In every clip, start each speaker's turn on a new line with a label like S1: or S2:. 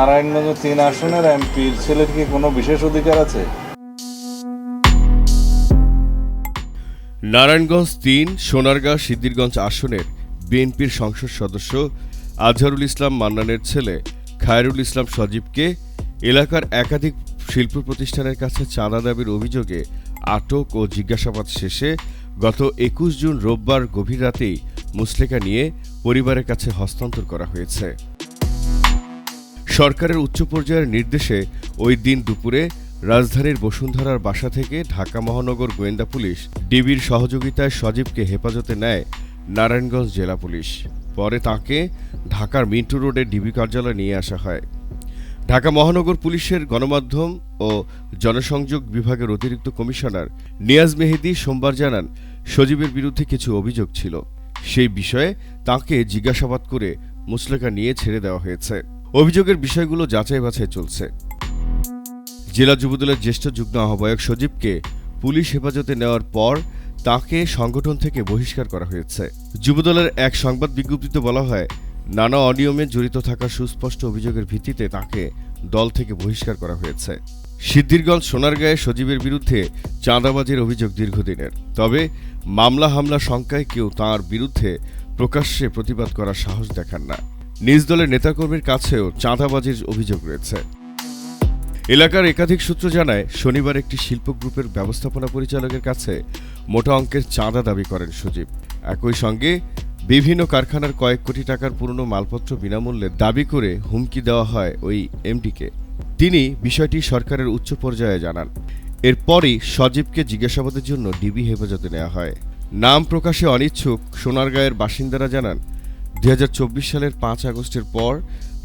S1: নারায়ণগঞ্জ ৩ আসনের এমপির ছেলের কি কোনো বিশেষ অধিকার আছে?
S2: নারায়ণগঞ্জ ৩ সোনারগাঁ সিদ্ধিরগঞ্জ আসনের বিএনপির সংসদ সদস্য আজহারুল ইসলাম মান্নানের ছেলে খায়রুল ইসলাম সজীবকে এলাকার একাধিক শিল্প প্রতিষ্ঠানের কাছে চাঁদা দাবির অভিযোগে আটক ও জিজ্ঞাসাবাদ শেষে গত ২১ জুন রোববার গভীর রাতেই মুচলেকা নিয়ে পরিবারের কাছে হস্তান্তর করা হয়েছে। সরকারের উচ্চ পর্যায়ের নির্দেশে ওই দিন দুপুরে রাজধানীর বসুন্ধরার বাসা থেকে ঢাকা মহানগর গোয়েন্দা পুলিশ ডিবির সহযোগিতায় সজীবকে হেফাজতে নেয় নারায়ণগঞ্জ জেলা পুলিশ। পরে তাঁকে ঢাকার মিন্টু রোডে ডিবি কার্যালয়ে নিয়ে আসা হয়। ঢাকা মহানগর পুলিশের গণমাধ্যম ও জনসংযোগ বিভাগের অতিরিক্ত কমিশনার নিয়াজ মেহেদী সোমবার জানান, সজীবের বিরুদ্ধে কিছু অভিযোগ ছিল। সেই বিষয়ে তাঁকে জিজ্ঞাসাবাদ করে মুচলেকা নিয়ে ছেড়ে দেওয়া হয়েছে। অভিযোগের বিষয়গুলো যাচাই বাছাই চলছে। জেলা যুবদলের জ্যেষ্ঠ যুগ্ম আহ্বায়ক সজীবকে পুলিশ হেফাজতে নেওয়ার পর তাঁকে সংগঠন থেকে বহিষ্কার করা হয়েছে। যুবদলের এক সংবাদ বিজ্ঞপ্তিতে বলা হয়, নানা অনিয়মে জড়িত থাকার সুস্পষ্ট অভিযোগের ভিত্তিতে তাঁকে দল থেকে বহিষ্কার করা হয়েছে। সিদ্ধিরগঞ্জ সোনারগাঁয়ে সজীবের বিরুদ্ধে চাঁদাবাজির অভিযোগ দীর্ঘদিনের। তবে মামলা হামলা শঙ্কায় কেউ তাঁর বিরুদ্ধে প্রকাশ্যে প্রতিবাদ করার সাহস দেখান না। নিজ দলের নেতাকর্মীর কাছেও চাঁদাবাজির অভিযোগ রয়েছে। এলাকার একাধিক সূত্র জানায়, শনিবার একটি শিল্প গ্রুপের ব্যবস্থাপনা পরিচালকের কাছে মোটা অঙ্কের চাঁদা দাবি করেন সজীব। একই সঙ্গে বিভিন্ন কারখানার কয়েক কোটি টাকার পুরনো মালপত্র বিনামূল্যে দাবি করে হুমকি দেওয়া হয় ওই এমডিকে। তিনি বিষয়টি সরকারের উচ্চ পর্যায়ে জানান। এরপরই সজীবকে জিজ্ঞাসাবাদের জন্য ডিবি হেফাজতে নেওয়া হয়। নাম প্রকাশে অনিচ্ছুক সোনারগাঁয়ের বাসিন্দারা জানান, ২০২৪ সালের ৫ আগস্টের পর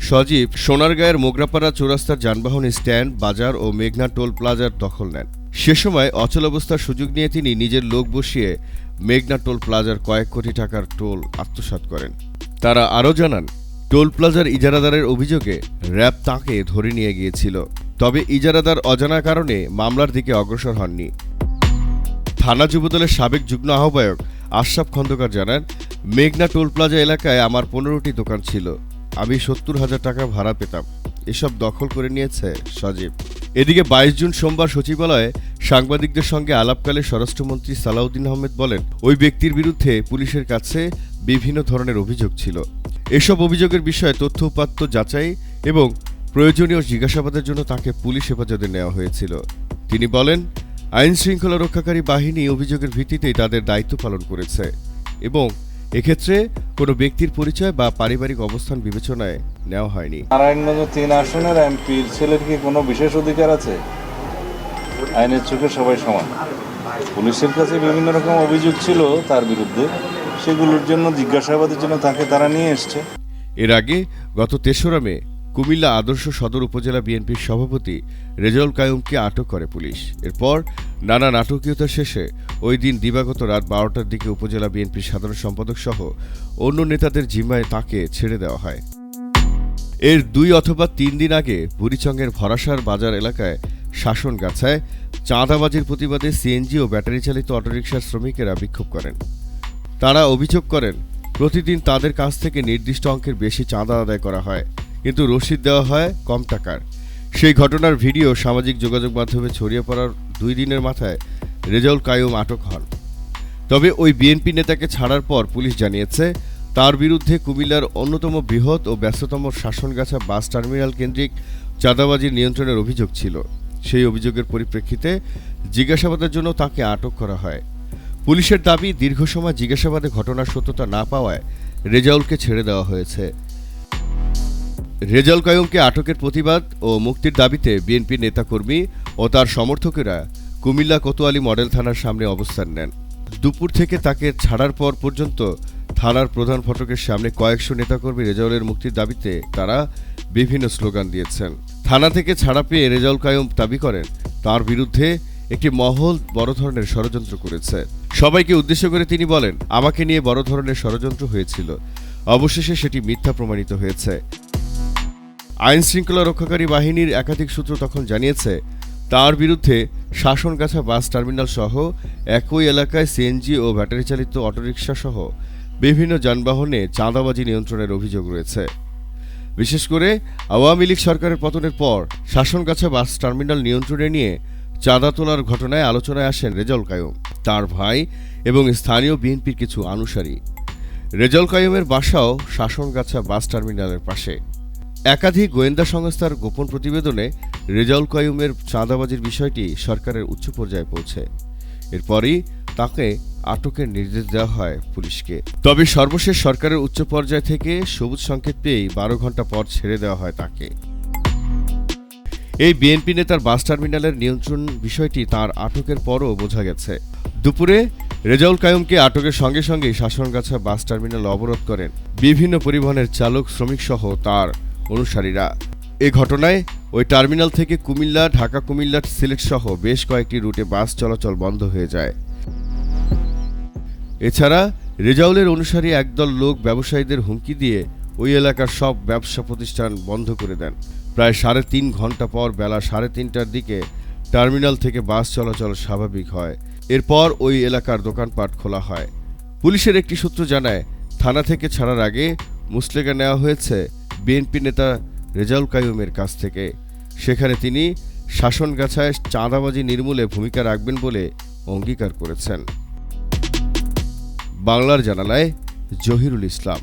S2: সজীব সোনারগাঁয়ের মোগরাপাড়া চৌরাস্তার যানবাহন স্ট্যান্ড, বাজার ও মেঘনা টোল প্লাজার দখল নেন। সে সময় অচলাবস্থার সুযোগ নিয়ে তিনি নিজের লোক বসিয়ে মেঘনা টোল প্লাজার কয়েক কোটি টাকার টোল আত্মসাৎ করেন। তারা আরও জানান, টোল প্লাজার ইজারাদারের অভিযোগে র্যাব তাঁকে ধরে নিয়ে গিয়েছিল। তবে ইজারাদার অজানা কারণে মামলার দিকে অগ্রসর হননি। থানা যুবদলের সাবেক যুগ্ম আহ্বায়ক আশরাফ খন্দকার জানান, মেঘনা টোল প্লাজা এলাকায় আমার ১৫টি দোকান ছিল। আমি ৭০,০০০ টাকা ভাড়া পেতাম। এসব দখল করে নিয়েছে সজীব। এদিকে ২২ জুন সোমবার সচিবালয়ে সাংবাদিকদের সঙ্গে আলাপকালে স্বরাষ্ট্রমন্ত্রী সালাউদ্দিন আহমেদ বলেন, ওই ব্যক্তির বিরুদ্ধে পুলিশের কাছে বিভিন্ন ধরনের অভিযোগ ছিল। এসব অভিযোগের বিষয়ে তথ্য উপাত্ত যাচাই এবং প্রয়োজনীয় জিজ্ঞাসাবাদের জন্য তাঁকে পুলিশ হেফাজতে নেওয়া হয়েছিল। তিনি বলেন, আইন শৃঙ্খলা রক্ষাকারী বাহিনী অভিযোগের ভিত্তিতেই তাদের দায়িত্ব পালন করেছে এবং এক্ষেত্রে কোনো ব্যক্তির পরিচয় বা পারিবারিক অবস্থান বিবেচনায় নেওয়া হয়নি।
S1: নারায়ণগঞ্জ ৩ আসনের এমপির ছেলের কি কোনো বিশেষ অধিকার আছে? আইনের চোখে সবাই সমান। পুলিশের কাছে বিভিন্ন রকম অভিযোগ ছিল তার বিরুদ্ধে, সেগুলোর জন্য জিজ্ঞাসাবাদের জন্য তাকে তারা নিয়ে এসছে।
S2: এর আগে গত ৩রা মে কুমিল্লা আদর্শ সদর উপজেলা বিএনপির সভাপতি রেজাউল কায়ুমকে আটক করে পুলিশ। এরপর নানা নাটকীয়তা শেষে ওই দিন দিবাগত রাত ১২টার দিকে উপজেলা বিএনপির সাধারণ সম্পাদক সহ অন্য নেতাদের জিম্মায় তাঁকে ছেড়ে দেওয়া হয়। এর ২ অথবা ৩ দিন আগে বুড়িচংয়ের ভরাসার বাজার এলাকায় শাসনগাছায় চাঁদাবাজির প্রতিবাদে সিএনজি ও ব্যাটারি চালিত অটোরিকশার শ্রমিকেরা বিক্ষোভ করেন। তারা অভিযোগ করেন, প্রতিদিন তাদের কাছ থেকে নির্দিষ্ট অঙ্কের বেশি চাঁদা আদায় করা হয়, কিন্তু রসিদ দেওয়া হয় কম টাকার। সেই ঘটনার ভিডিও সামাজিক যোগাযোগ মাধ্যমে ছড়িয়ে পড়ার ২ দিনের মাথায় রেজাউল কায়ুম আটক হন। তবে ওই বিএনপি নেতাকে ছাড়ার পর পুলিশ জানিয়েছে, তার বিরুদ্ধে কুমিল্লার অন্যতম বৃহৎ ও ব্যস্ততম শাসনগাছা বাস টার্মিনাল কেন্দ্রিক চাঁদাবাজির নিয়ন্ত্রণের অভিযোগ ছিল। সেই অভিযোগের পরিপ্রেক্ষিতে জিজ্ঞাসাবাদের জন্য তাকে আটক করা হয়। পুলিশের দাবি, দীর্ঘ সময় জিজ্ঞাসাবাদে ঘটনার সত্যতা না পাওয়ায় রেজাউলকে ছেড়ে দেওয়া হয়েছে। রেজাউল কায়ুমকে আটকের প্রতিবাদ ও মুক্তির দাবিতে বিএনপি নেতাকর্মী ও তার সমর্থকেরা কুমিল্লা কোতোয়ালি মডেল থানার সামনে অবস্থান নেন। দুপুর থেকে তাকে ছাড়ার পর পর্যন্ত থানার প্রধান ফটকের সামনে কয়েকশো নেতাকর্মী রেজাউলের মুক্তির দাবিতে তারা বিভিন্ন স্লোগান দিয়েছেন। থানা থেকে ছাড়া পেয়ে রেজাউল কায়ুম দাবি করেন, তার বিরুদ্ধে একটি মহল বড় ধরনের ষড়যন্ত্র করেছে। সবাইকে উদ্দেশ্য করে তিনি বলেন, আমাকে নিয়ে বড় ধরনের ষড়যন্ত্র হয়েছিল। অবশেষে সেটি মিথ্যা প্রমাণিত হয়েছে। আইন শৃঙ্খলা রক্ষাকারী বাহিনীর একাধিক সূত্র তখন জানিয়েছে, তার বিরুদ্ধে শাসনগাছা বাস টার্মিনাল সহ একই এলাকায় সিএনজি ও ব্যাটারি চালিত অটোরিকশা সহ বিভিন্ন যানবাহনে চাঁদাবাজি নিয়ন্ত্রণের অভিযোগ রয়েছে। বিশেষ করে আওয়ামী লীগ সরকারের পতনের পর শাসনগাছা বাস টার্মিনাল নিয়ন্ত্রণে নিয়ে চাঁদা তোলার ঘটনায় আলোচনায় আসেন রেজাউল কাইয়ুম, তার ভাই এবং স্থানীয় বিএনপির কিছু অনুসারী। রেজাউল কাইয়ুমের বাসাও শাসনগাছা বাস টার্মিনালের পাশে। একাধিক গোয়েন্দা সংস্থার গোপন প্রতিবেদনে রেজাউল কাইয়ুমের চাঁদাবাজির বিষয়টি সরকারের উচ্চ পর্যায়ে পৌঁছে। এরপরই তাকে আটকের নির্দেশ দেওয়া হয় পুলিশকে। তবে সর্বশেষ সরকারের উচ্চ পর্যায় থেকে সবুজ সংকেত পেয়েই 12 ঘন্টা পর ছেড়ে দেওয়া হয় তাকে। এই বিএনপি নেতার বাস টার্মিনালের নিয়ন্ত্রণ বিষয়টি তার আটকের পরও বোঝা গেছে। দুপুরে রেজাউল কাইয়ুমকে আটকের সঙ্গে সঙ্গেই শাসনগাছা বাস টার্মিনাল অবরোধ করেন বিভিন্ন পরিবহনের চালক, শ্রমিক সহ তার অনুসারীরা। এ ঘটনায় ওই টার্মিনাল থেকে কুমিল্লা, ঢাকা, কুমিল্লা, সিলেট সহ বেশ কয়েকটি রুটে বাস চলাচল বন্ধ হয়ে যায়। এছাড়া রেজাউলের অনুসারী একদল লোক ব্যবসায়ীদের হুমকি দিয়ে ওই এলাকার সব ব্যবসা প্রতিষ্ঠান বন্ধ করে দেন। প্রায় 3.5 ঘন্টা পর বেলা 3:30টার দিকে টার্মিনাল থেকে বাস চলাচল স্বাভাবিক হয়। এরপর ওই এলাকার দোকানপাট খোলা হয়। পুলিশের একটি সূত্র জানায়, থানা থেকে ছাড়ার আগে মুচলেকা নেওয়া হয়েছে বিএনপি নেতা রেজাউল কাইয়ুমের কাছ থেকে। সেখানে তিনি শাসনগাছায় চাঁদাবাজি নির্মূলে ভূমিকা রাখবেন বলে অঙ্গীকার করেছেন। বাংলার জানালায় জহিরুল ইসলাম।